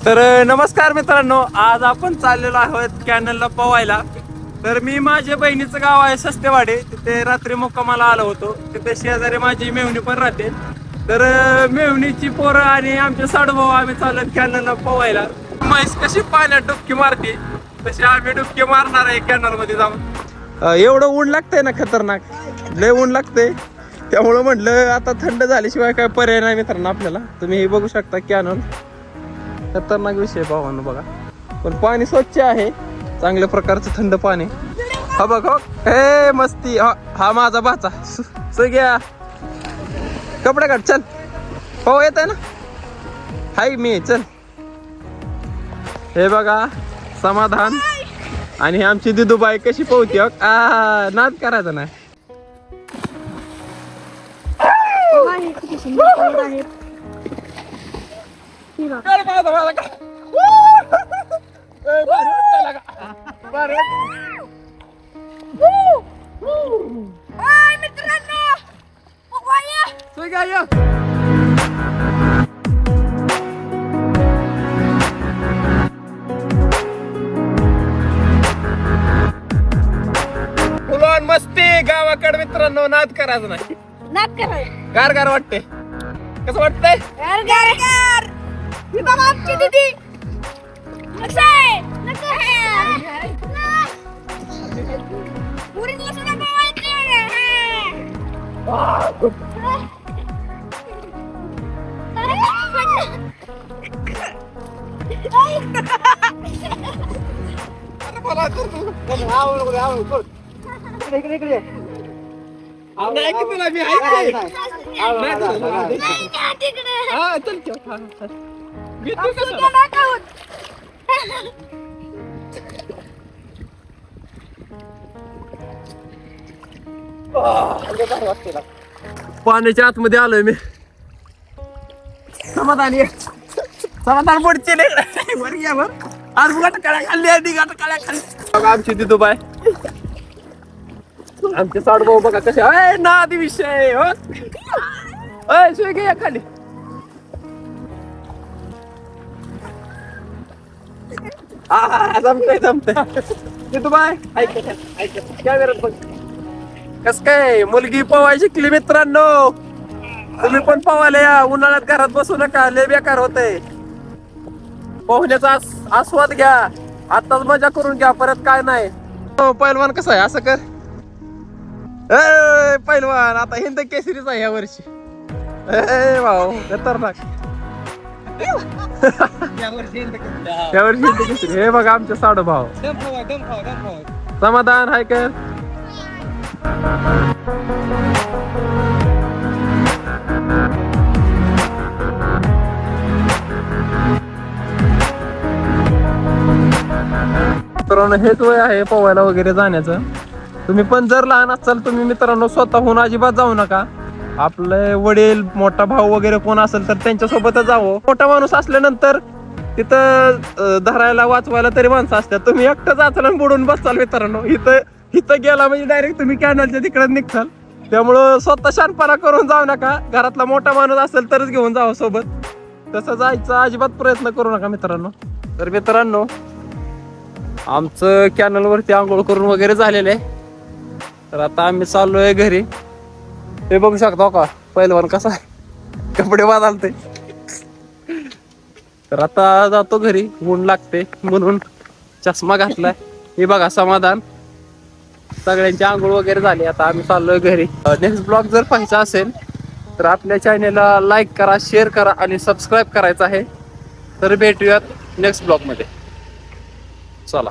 तर नमस्कार मित्रांनो, आज आपण चाललेलो आहोत कॅनलला पवायला. तर मी माझ्या बहिणीचं गाव आहे सस्तेवाडे, तिथे रात्री मुक्कामाला आलो होतो. तिथे शेजारी माझी मेहुणी पण राहते. तर मेहुणीची पोरं आणि आमचे साडूभाऊ आम्ही चालत कॅनलला पवायला. म्हैस कशी पाण्यात डुबकी मारते तशी आम्ही डुबकी मारणार आहे कॅनल मध्ये जाऊन. एवढं ऊन लागतंय ना, खतरनाक लय ऊन लागतंय. त्यामुळं म्हटलं आता थंड झाल्याशिवाय काय पर्याय नाही मित्रांनो आपल्याला. तुम्ही हे बघू शकता कॅनल, खतरनाक विषय भावांनो बघा. पण पाणी स्वच्छ आहे, चांगल्या प्रकारचं थंड पाणी. हा बघ हो, हे मस्ती. हा माझा भाचा सगळ्या कपडे काढ, चल हो येत आहे ना. हाय मी, चल. हे बघा समाधान आणि आमची दिदूबाई कशी पोहती. नाद करायचा नाही. फुलॉन मस्ती गावाकडे मित्रांनो, नाद करायचं नाही. गार गार वाटते. कसं वाटतंय? पाण्याच्या आतमध्ये आलोय मी. समाधान पुढचे वर घ्या वर. आज गाठ काळ्या खाल्ली आहे, गाठ काळ्या खाल्ली. बघा आमची दिदूबाई, आमचे साडूभाऊ बघा कसे. नादी विषय हो. शिवाय घे खाली. जमतंय जमतंय. दिदूबाई ऐक काय करत बघ. कस काय मुलगी पवाय शिकली मित्रांनो. तुम्ही पण पवायला या. उन्हाळ्यात घरात बसू नका, लय बेकार होतंय. पोहण्याचा आस्वाद घ्या, आताच मजा करून घ्या, परत काय नाही. पैलवान कसं आहे असं कर. पैलवान आता हिंद केसरीच आहे या वर्षी. भाऊ खतरनाक. या वर्षी हिंद केसरी. हे बघा आमचे साडू भाऊ. समाधान हाय कर. मित्रांनो हेच वय आहे पोहायला वगैरे जाण्याचं. तुम्ही पण जर लहान असाल, तुम्ही मित्रांनो स्वतःहून अजिबात जाऊ नका. आपले वडील, मोठा भाऊ वगैरे कोण असेल तर त्यांच्यासोबतच जावं. मोठा माणूस असल्यानंतर तिथं धरायला वाचवायला तरी माणसं असतात. तुम्ही एकटं जाचाल आणि बुडून बसाल मित्रांनो. इथं गेला म्हणजे डायरेक्ट तुम्ही कॅनलच्या तिकडे निघताल. त्यामुळं स्वतः शानपणा करून जाऊ नका. घरातला मोठा माणूस असेल तरच घेऊन जावं सोबत. तसं जायचा अजिबात प्रयत्न करू नका मित्रांनो. तर मित्रांनो आमचं कॅनल वरती आंघोळ करून वगैरे झालेलं आहे. तर आता आम्ही चाललोय घरी. ते बघू शकता का पहिलवान कसा कपडे बदलते. तर आता जातो घरी, ऊन लागते म्हणून चष्मा घातलाय. हे बघा समाधान. सगळ्यांची आंघोळ वगैरे झाली. आता आम्ही चाललोय घरी. नेक्स्ट ब्लॉग जर पाहायचा असेल तर आपल्या चॅनेलला लाईक करा, शेअर करा आणि सबस्क्राईब करायचं आहे. तर भेटूयात नेक्स्ट ब्लॉग मध्ये. चला.